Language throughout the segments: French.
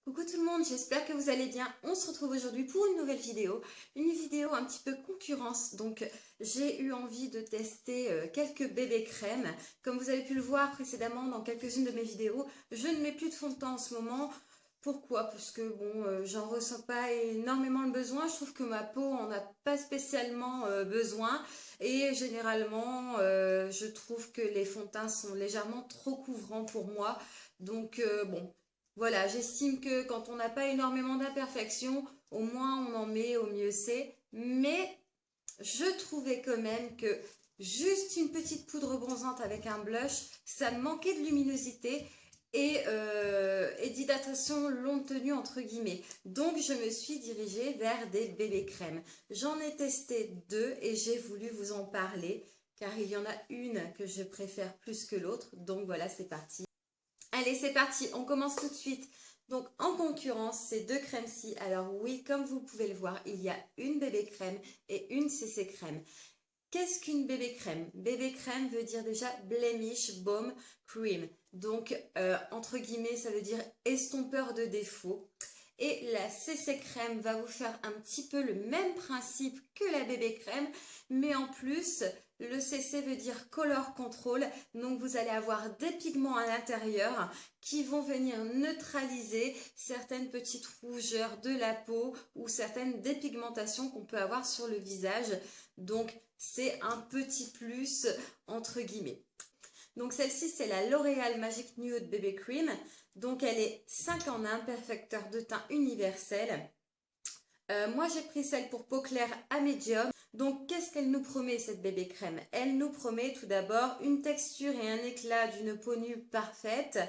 Coucou tout le monde, j'espère que vous allez bien. On se retrouve aujourd'hui pour une nouvelle vidéo. Une vidéo un petit peu concurrence. Donc j'ai eu envie de tester quelques bébés crèmes. Comme vous avez pu le voir précédemment dans quelques-unes de mes vidéos, je ne mets plus de fond de teint en ce moment. Pourquoi? Parce que bon, j'en ressens pas énormément le besoin. Je trouve que ma peau en a pas spécialement besoin. Et généralement, je trouve que les fonds de teint sont légèrement trop couvrants pour moi. Donc bon. Voilà, j'estime que quand on n'a pas énormément d'imperfections, au moins on en met, au mieux c'est. Mais je trouvais quand même que juste une petite poudre bronzante avec un blush, ça manquait de luminosité et d'hydratation longue tenue entre guillemets. Donc je me suis dirigée vers des bébés crèmes. J'en ai testé deux et j'ai voulu vous en parler car il y en a une que je préfère plus que l'autre. Donc voilà, c'est parti. Allez, c'est parti, on commence tout de suite. Donc, en concurrence, ces deux crèmes-ci. Alors oui, comme vous pouvez le voir, il y a une bébé crème et une CC crème. Qu'est-ce qu'une bébé crème? Bébé crème veut dire déjà blemish balm cream. Donc, entre guillemets, ça veut dire estompeur de défaut. Et la CC crème va vous faire un petit peu le même principe que la bébé crème, mais en plus, le CC veut dire color control, donc vous allez avoir des pigments à l'intérieur qui vont venir neutraliser certaines petites rougeurs de la peau ou certaines dépigmentations qu'on peut avoir sur le visage. Donc, c'est un petit plus entre guillemets. Donc celle-ci, c'est la L'Oréal Magic Nude Baby Cream. Donc elle est 5 en 1, perfecteur de teint universel. Moi, j'ai pris celle pour peau claire à médium. Donc, qu'est-ce qu'elle nous promet, cette bébé crème? Elle nous promet tout d'abord une texture et un éclat d'une peau nue parfaite,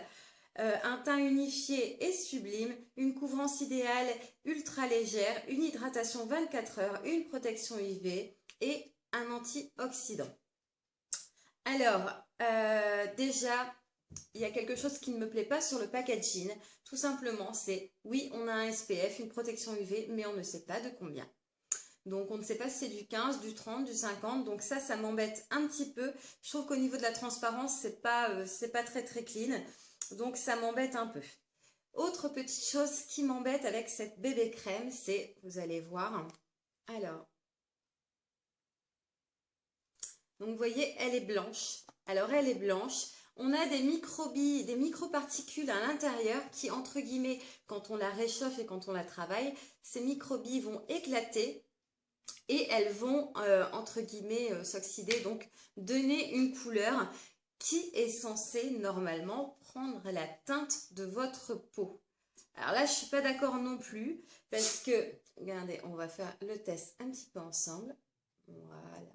un teint unifié et sublime, une couvrance idéale ultra légère, une hydratation 24 heures, une protection UV et un antioxydant. Alors, déjà, il y a quelque chose qui ne me plaît pas sur le packaging. Tout simplement, c'est, oui, on a un SPF, une protection UV, mais on ne sait pas de combien. Donc, on ne sait pas si c'est du 15, du 30, du 50. Donc ça m'embête un petit peu. Je trouve qu'au niveau de la transparence, c'est pas très très clean. Donc, ça m'embête un peu. Autre petite chose qui m'embête avec cette bébé crème, c'est, vous allez voir, alors, donc vous voyez, elle est blanche. Alors elle est blanche. On a des microbilles, des microparticules à l'intérieur qui, entre guillemets, quand on la réchauffe et quand on la travaille, ces microbilles vont éclater et elles vont, entre guillemets, s'oxyder, donc donner une couleur qui est censée normalement prendre la teinte de votre peau. Alors là, je ne suis pas d'accord non plus parce que, regardez, on va faire le test un petit peu ensemble. Voilà.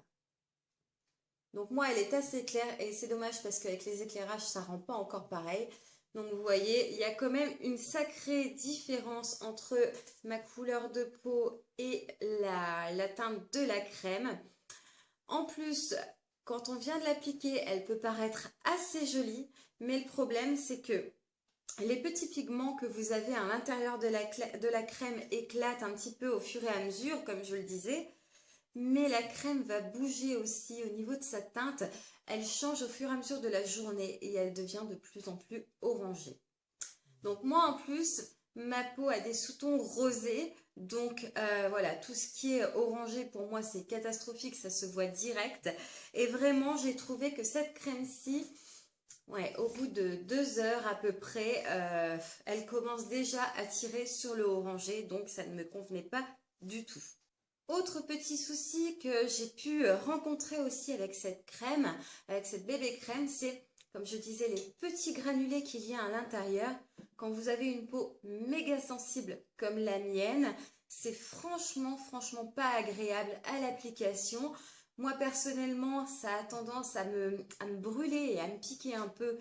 Donc moi, elle est assez claire et c'est dommage parce qu'avec les éclairages, ça rend pas encore pareil. Donc vous voyez, il y a quand même une sacrée différence entre ma couleur de peau et la teinte de la crème. En plus, quand on vient de l'appliquer, elle peut paraître assez jolie, mais le problème, c'est que les petits pigments que vous avez à l'intérieur de la crème éclatent un petit peu au fur et à mesure, comme je le disais. Mais la crème va bouger aussi au niveau de sa teinte. Elle change au fur et à mesure de la journée et elle devient de plus en plus orangée. Donc moi en plus, ma peau a des sous-tons rosés. Donc voilà, tout ce qui est orangé pour moi c'est catastrophique, ça se voit direct. Et vraiment j'ai trouvé que cette crème-ci, ouais, au bout de 2 heures à peu près, elle commence déjà à tirer sur le orangé. Donc ça ne me convenait pas du tout. Autre petit souci que j'ai pu rencontrer aussi avec cette crème, avec cette bébé crème, c'est, comme je disais, les petits granulés qu'il y a à l'intérieur. Quand vous avez une peau méga sensible comme la mienne, c'est franchement pas agréable à l'application. Moi personnellement, ça a tendance à me brûler et à me piquer un peu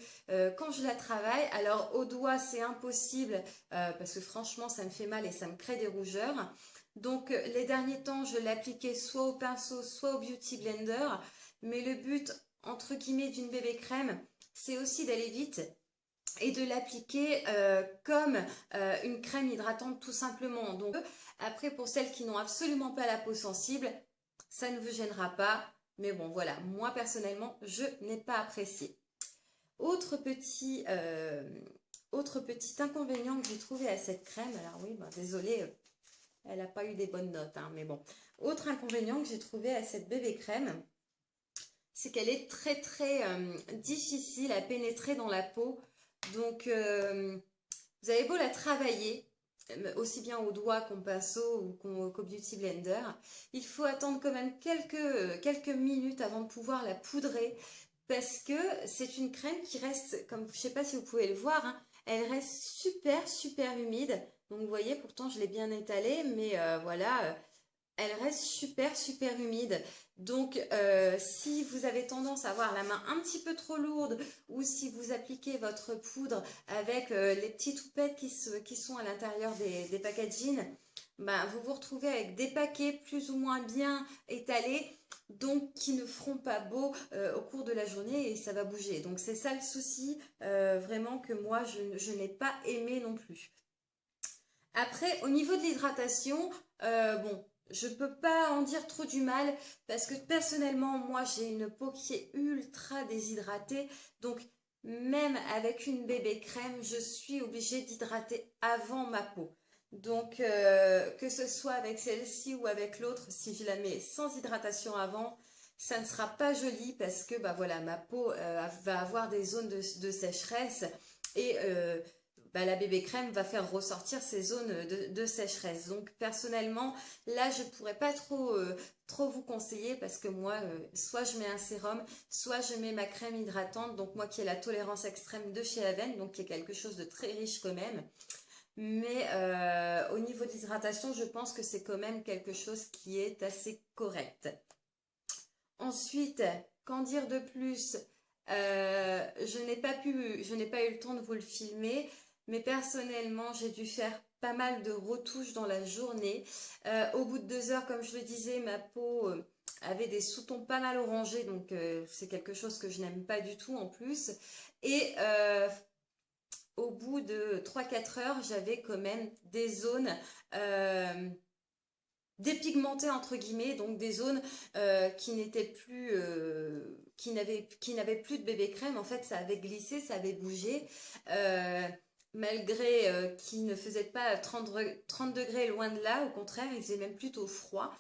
quand je la travaille. Alors au doigt, c'est impossible parce que franchement, ça me fait mal et ça me crée des rougeurs. Donc les derniers temps, je l'appliquais soit au pinceau, soit au Beauty Blender. Mais le but, entre guillemets, d'une bébé crème, c'est aussi d'aller vite et de l'appliquer comme une crème hydratante tout simplement. Donc après, pour celles qui n'ont absolument pas la peau sensible, ça ne vous gênera pas. Mais bon, voilà, moi personnellement, je n'ai pas apprécié. Autre autre petit inconvénient que j'ai trouvé à cette crème, alors oui, ben, désolée, elle n'a pas eu des bonnes notes, hein, mais bon. Autre inconvénient que j'ai trouvé à cette bébé crème, c'est qu'elle est très très difficile à pénétrer dans la peau. Donc, vous avez beau la travailler, aussi bien au doigt qu'au pinceau ou qu'au Beauty Blender, il faut attendre quand même quelques minutes avant de pouvoir la poudrer parce que c'est une crème qui reste, comme je ne sais pas si vous pouvez le voir, hein, elle reste super super humide. Donc vous voyez, pourtant je l'ai bien étalée, mais voilà, elle reste super super humide. Donc si vous avez tendance à avoir la main un petit peu trop lourde ou si vous appliquez votre poudre avec les petites houppettes qui sont à l'intérieur des packaging, ben, vous vous retrouvez avec des paquets plus ou moins bien étalés, donc qui ne feront pas beau au cours de la journée et ça va bouger. Donc c'est ça le souci vraiment que moi je n'ai pas aimé non plus. Après, au niveau de l'hydratation, bon, je peux pas en dire trop du mal parce que personnellement, moi, j'ai une peau qui est ultra déshydratée. Donc, même avec une bébé crème, je suis obligée d'hydrater avant ma peau. Donc, que ce soit avec celle-ci ou avec l'autre, si je la mets sans hydratation avant, ça ne sera pas joli parce que bah voilà, ma peau va avoir des zones de sécheresse et bah, la bébé crème va faire ressortir ces zones de sécheresse. Donc personnellement, là je pourrais pas trop vous conseiller parce que moi, soit je mets un sérum, soit je mets ma crème hydratante. Donc moi qui ai la tolérance extrême de chez Aven, donc qui est quelque chose de très riche quand même. Mais au niveau de l'hydratation, je pense que c'est quand même quelque chose qui est assez correct. Ensuite, qu'en dire de plus? Je n'ai pas eu le temps de vous le filmer, mais personnellement, j'ai dû faire pas mal de retouches dans la journée. Au bout de 2 heures, comme je le disais, ma peau avait des sous-tons pas mal orangés, donc c'est quelque chose que je n'aime pas du tout en plus. Et au bout de 3 4 heures, j'avais quand même des zones dépigmentées entre guillemets, donc des zones qui n'étaient plus, qui n'avaient plus de bébé crème. En fait, ça avait glissé, ça avait bougé. Euh, Malgré qu'il ne faisait pas 30 degrés loin de là, au contraire, il faisait même plutôt froid.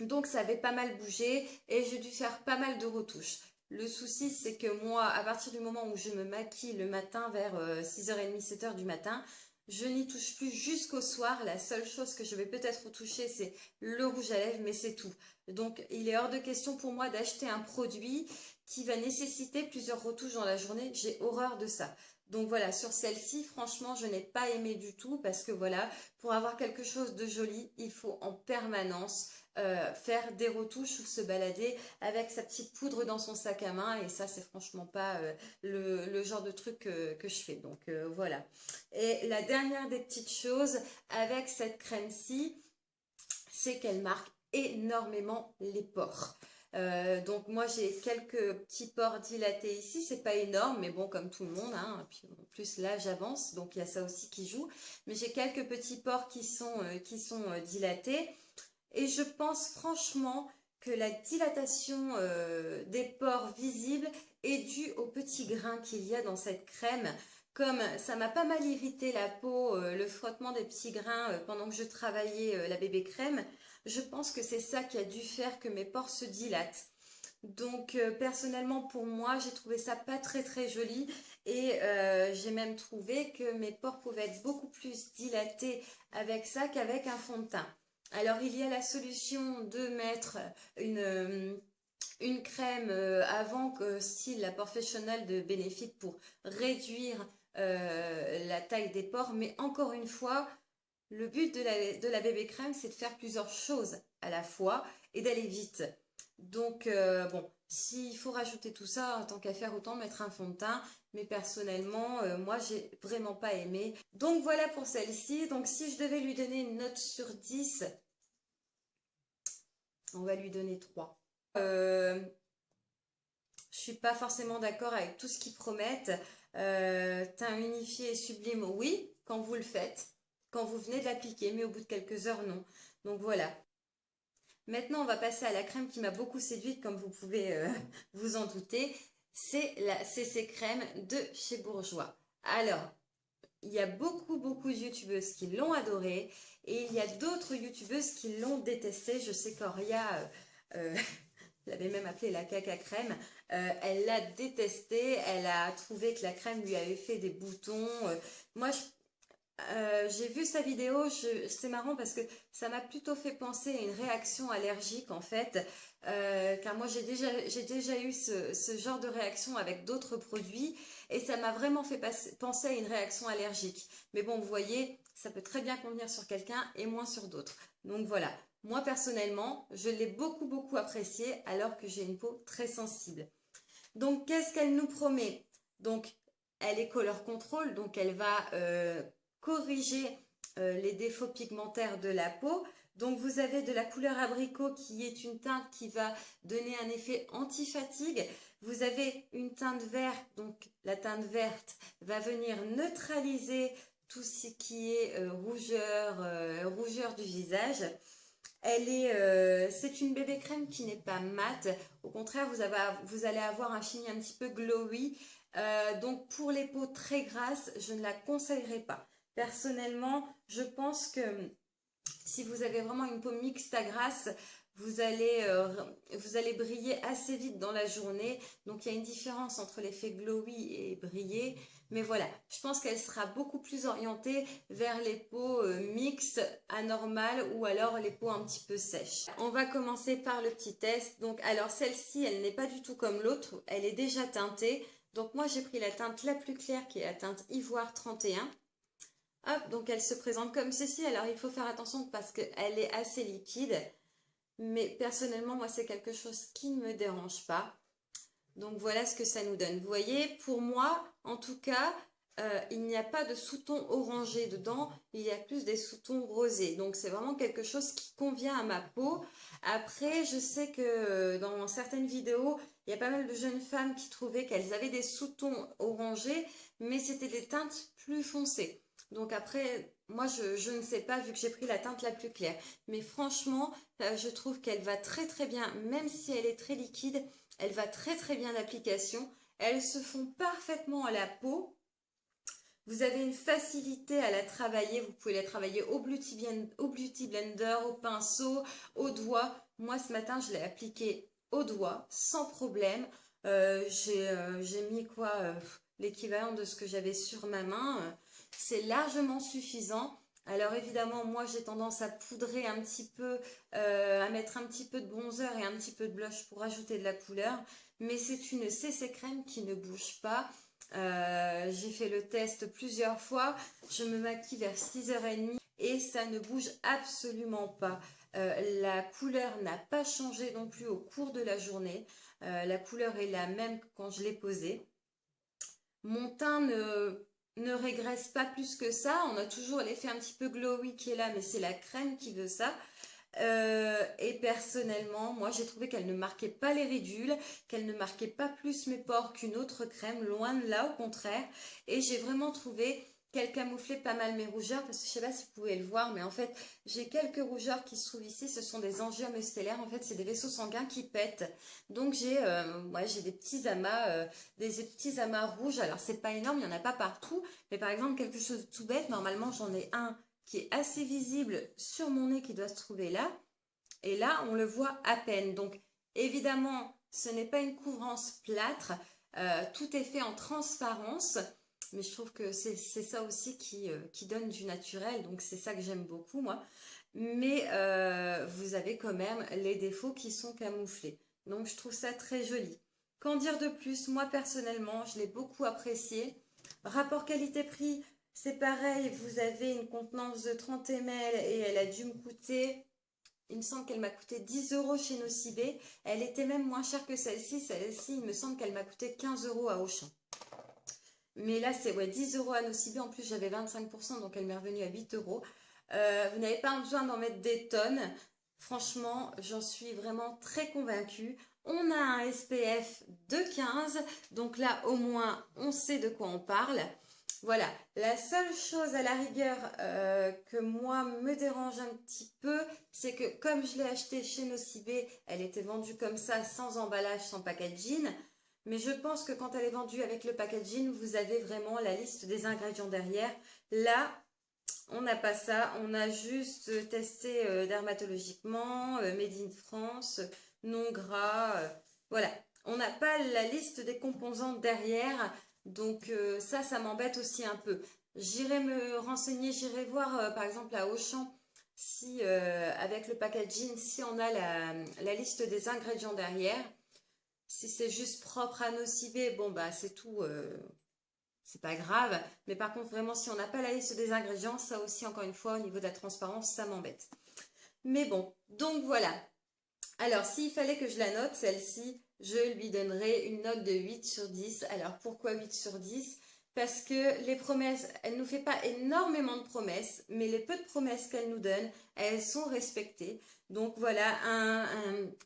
Donc ça avait pas mal bougé et j'ai dû faire pas mal de retouches. Le souci, c'est que moi, à partir du moment où je me maquille le matin vers 6h30, 7h du matin, je n'y touche plus jusqu'au soir. La seule chose que je vais peut-être retoucher, c'est le rouge à lèvres, mais c'est tout. Donc il est hors de question pour moi d'acheter un produit qui va nécessiter plusieurs retouches dans la journée. J'ai horreur de ça. Donc voilà, sur celle-ci, franchement, je n'ai pas aimé du tout parce que voilà, pour avoir quelque chose de joli, il faut en permanence faire des retouches ou se balader avec sa petite poudre dans son sac à main et ça c'est franchement pas le genre de truc que je fais, donc voilà. Et la dernière des petites choses avec cette crème-ci, c'est qu'elle marque énormément les pores. Donc moi j'ai quelques petits pores dilatés ici, c'est pas énorme, mais bon comme tout le monde, hein. Puis en plus là j'avance, donc il y a ça aussi qui joue. Mais j'ai quelques petits pores qui sont dilatés. Et je pense franchement que la dilatation des pores visibles est due aux petits grains qu'il y a dans cette crème. Comme ça m'a pas mal irrité la peau, le frottement des petits grains pendant que je travaillais la bébé crème, je pense que c'est ça qui a dû faire que mes pores se dilatent. Donc personnellement pour moi j'ai trouvé ça pas très très joli et j'ai même trouvé que mes pores pouvaient être beaucoup plus dilatés avec ça qu'avec un fond de teint. Alors il y a la solution de mettre une crème avant que style la Professional de Benefit pour réduire la taille des pores, mais encore une fois, le but de la bébé crème, c'est de faire plusieurs choses à la fois et d'aller vite. Donc, bon, s'il faut rajouter tout ça, tant qu'à faire, autant mettre un fond de teint. Mais personnellement, moi, j'ai vraiment pas aimé. Donc, voilà pour celle-ci. Donc, si je devais lui donner une note sur 10, on va lui donner 3. Je suis pas forcément d'accord avec tout ce qu'ils promettent. Teint unifié et sublime, oui, quand vous le faites, quand vous venez de l'appliquer, mais au bout de quelques heures, non. Donc voilà. Maintenant, on va passer à la crème qui m'a beaucoup séduite, comme vous pouvez vous en douter. C'est la CC Crème de chez Bourjois. Alors, il y a beaucoup de youtubeuses qui l'ont adoré et il y a d'autres youtubeuses qui l'ont détesté. Je sais qu'Oria l'avait même appelé la caca crème. Elle l'a détesté, elle a trouvé que la crème lui avait fait des boutons. Moi, j'ai vu sa vidéo, c'est marrant parce que ça m'a plutôt fait penser à une réaction allergique en fait, car moi j'ai déjà eu ce genre de réaction avec d'autres produits et ça m'a vraiment fait penser à une réaction allergique. Mais bon, vous voyez, ça peut très bien convenir sur quelqu'un et moins sur d'autres. Donc voilà, moi personnellement, je l'ai beaucoup apprécié alors que j'ai une peau très sensible. Donc qu'est-ce qu'elle nous promet? Donc elle est color control, donc elle va corriger les défauts pigmentaires de la peau. Donc vous avez de la couleur abricot qui est une teinte qui va donner un effet anti-fatigue. Vous avez une teinte verte, donc la teinte verte va venir neutraliser tout ce qui est rougeur du visage. C'est une bébé crème qui n'est pas mate. Au contraire, vous allez avoir un fini un petit peu glowy. Donc pour les peaux très grasses, je ne la conseillerais pas. Personnellement, je pense que si vous avez vraiment une peau mixte à grasse, vous allez briller assez vite dans la journée. Donc il y a une différence entre l'effet glowy et briller. Mais voilà, je pense qu'elle sera beaucoup plus orientée vers les peaux mixtes, anormales ou alors les peaux un petit peu sèches. On va commencer par le petit test. Donc alors celle-ci, elle n'est pas du tout comme l'autre. Elle est déjà teintée. Donc moi j'ai pris la teinte la plus claire qui est la teinte Ivoire 31. Hop, donc elle se présente comme ceci. Alors il faut faire attention parce qu'elle est assez liquide. Mais personnellement, moi, c'est quelque chose qui ne me dérange pas. Donc voilà ce que ça nous donne. Vous voyez, pour moi, en tout cas, il n'y a pas de sous-ton orangé dedans. Il y a plus des sous-tons rosés. Donc c'est vraiment quelque chose qui convient à ma peau. Après, je sais que dans certaines vidéos, il y a pas mal de jeunes femmes qui trouvaient qu'elles avaient des sous-tons orangés, mais c'était des teintes plus foncées. Donc après, moi, je ne sais pas vu que j'ai pris la teinte la plus claire. Mais franchement, je trouve qu'elle va très bien, même si elle est très liquide, elle va très bien d'application. Elles se font parfaitement à la peau. Vous avez une facilité à la travailler. Vous pouvez la travailler au Beauty Blender, au pinceau, au doigt. Moi, ce matin, je l'ai appliquée au doigt, sans problème. J'ai mis quoi l'équivalent de ce que j'avais sur ma main. C'est largement suffisant. Alors évidemment, moi j'ai tendance à poudrer un petit peu, à mettre un petit peu de bronzer et un petit peu de blush pour ajouter de la couleur. Mais c'est une CC crème qui ne bouge pas. J'ai fait le test plusieurs fois. Je me maquille vers 6h30 et ça ne bouge absolument pas. La couleur n'a pas changé non plus au cours de la journée. La couleur est la même que quand je l'ai posée. Mon teint ne régresse pas plus que ça. On a toujours l'effet un petit peu glowy qui est là, mais c'est la crème qui veut ça. Et personnellement, moi j'ai trouvé qu'elle ne marquait pas les ridules, qu'elle ne marquait pas plus mes pores qu'une autre crème, loin de là, au contraire. Et j'ai vraiment trouvé qu'elle camouflait pas mal mes rougeurs, parce que je sais pas si vous pouvez le voir, mais en fait j'ai quelques rougeurs qui se trouvent ici. Ce sont des angiomes stellaires, en fait c'est des vaisseaux sanguins qui pètent. Donc j'ai des petits amas rouges. Alors c'est pas énorme, il n'y en a pas partout, mais par exemple quelque chose de tout bête, normalement j'en ai un qui est assez visible sur mon nez qui doit se trouver là. Et là, on le voit à peine. Donc, évidemment, ce n'est pas une couvrance plâtre. Tout est fait en transparence. Mais je trouve que c'est ça aussi qui donne du naturel. Donc, c'est ça que j'aime beaucoup, moi. Mais vous avez quand même les défauts qui sont camouflés. Donc, je trouve ça très joli. Qu'en dire de plus? Moi, personnellement, je l'ai beaucoup apprécié. Rapport qualité-prix, c'est pareil, vous avez une contenance de 30 ml et elle a dû me coûter, il me semble qu'elle m'a coûté 10 € chez Nocibé. Elle était même moins chère que celle-ci. Celle-ci, il me semble qu'elle m'a coûté 15 € à Auchan. Mais là, c'est 10 € à Nocibé. En plus, j'avais 25%, donc elle m'est revenue à 8 €. Vous n'avez pas besoin d'en mettre des tonnes. Franchement, j'en suis vraiment très convaincue. On a un SPF de 15, donc là, au moins, on sait de quoi on parle. Voilà, la seule chose à la rigueur que moi me dérange un petit peu, c'est que comme je l'ai acheté chez Nocibé, elle était vendue comme ça, sans emballage, sans packaging. Mais je pense que quand elle est vendue avec le packaging, vous avez vraiment la liste des ingrédients derrière. Là, on n'a pas ça, on a juste testé dermatologiquement, made in France, non gras, voilà. On n'a pas la liste des composants derrière, donc ça m'embête aussi un peu. J'irai me renseigner, j'irai voir par exemple à Auchan si avec le packaging, si on a la liste des ingrédients derrière. Si c'est juste propre à nociver, bon bah c'est tout, c'est pas grave. Mais par contre, vraiment, si on n'a pas la liste des ingrédients, ça aussi, encore une fois, au niveau de la transparence, ça m'embête. Mais bon, donc voilà. Alors, s'il fallait que je la note, celle-ci, je lui donnerais une note de 8 sur 10. Alors, pourquoi 8 sur 10? Parce que les promesses, elle ne nous fait pas énormément de promesses, mais les peu de promesses qu'elle nous donne, elles sont respectées. Donc voilà,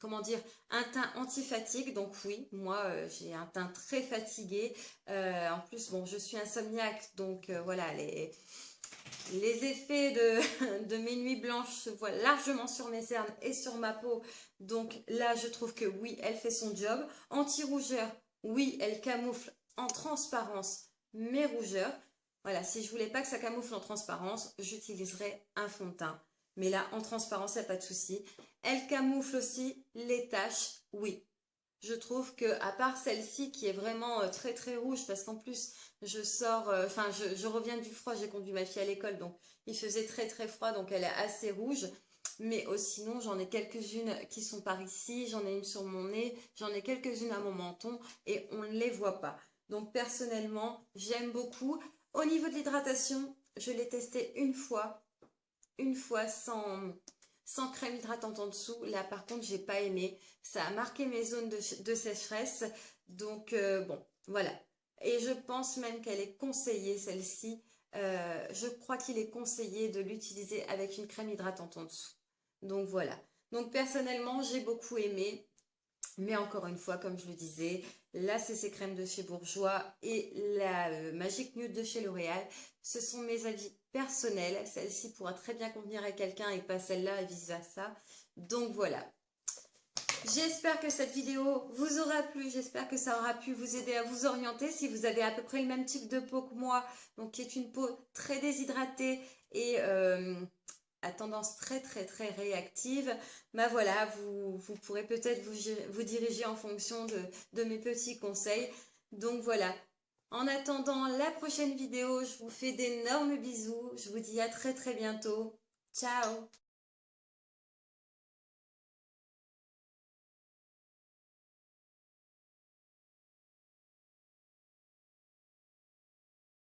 comment dire, un teint anti-fatigue. Donc oui, moi j'ai un teint très fatigué. En plus, bon, je suis insomniaque, donc voilà, les effets de mes nuits blanches se voient largement sur mes cernes et sur ma peau. Donc là, je trouve que oui, elle fait son job. Anti-rougeur, oui, elle camoufle en transparence mes rougeurs. Voilà, si je voulais pas que ça camoufle en transparence, j'utiliserais un fond de teint. Mais là, en transparence, il n'y a pas de souci. Elle camoufle aussi les taches, oui. Je trouve que à part celle-ci qui est vraiment très très rouge, parce qu'en plus je sors, enfin je reviens du froid, j'ai conduit ma fille à l'école, donc il faisait très très froid, donc elle est assez rouge. Mais sinon j'en ai quelques-unes qui sont par ici, j'en ai une sur mon nez, j'en ai quelques-unes à mon menton et on ne les voit pas. Donc personnellement j'aime beaucoup. Au niveau de l'hydratation, je l'ai testé une fois sans crème hydratante en dessous. Là, par contre, j'ai pas aimé. Ça a marqué mes zones de sécheresse. Donc, bon, voilà. Et je pense même qu'elle est conseillée, celle-ci. Je crois qu'il est conseillé de l'utiliser avec une crème hydratante en dessous. Donc, voilà. Donc, personnellement, j'ai beaucoup aimé. Mais encore une fois, comme je le disais, la CC Crème de chez Bourjois et la Magic Nude de chez L'Oréal, ce sont mes avis personnels. Celle-ci pourra très bien convenir à quelqu'un et pas celle-là et vice-versa. Donc voilà. J'espère que cette vidéo vous aura plu, j'espère que ça aura pu vous aider à vous orienter si vous avez à peu près le même type de peau que moi, donc qui est une peau très déshydratée et à tendance très très très réactive. Bah voilà, vous pourrez peut-être vous diriger en fonction de mes petits conseils. Donc voilà. En attendant la prochaine vidéo, je vous fais d'énormes bisous. Je vous dis à très très bientôt. Ciao!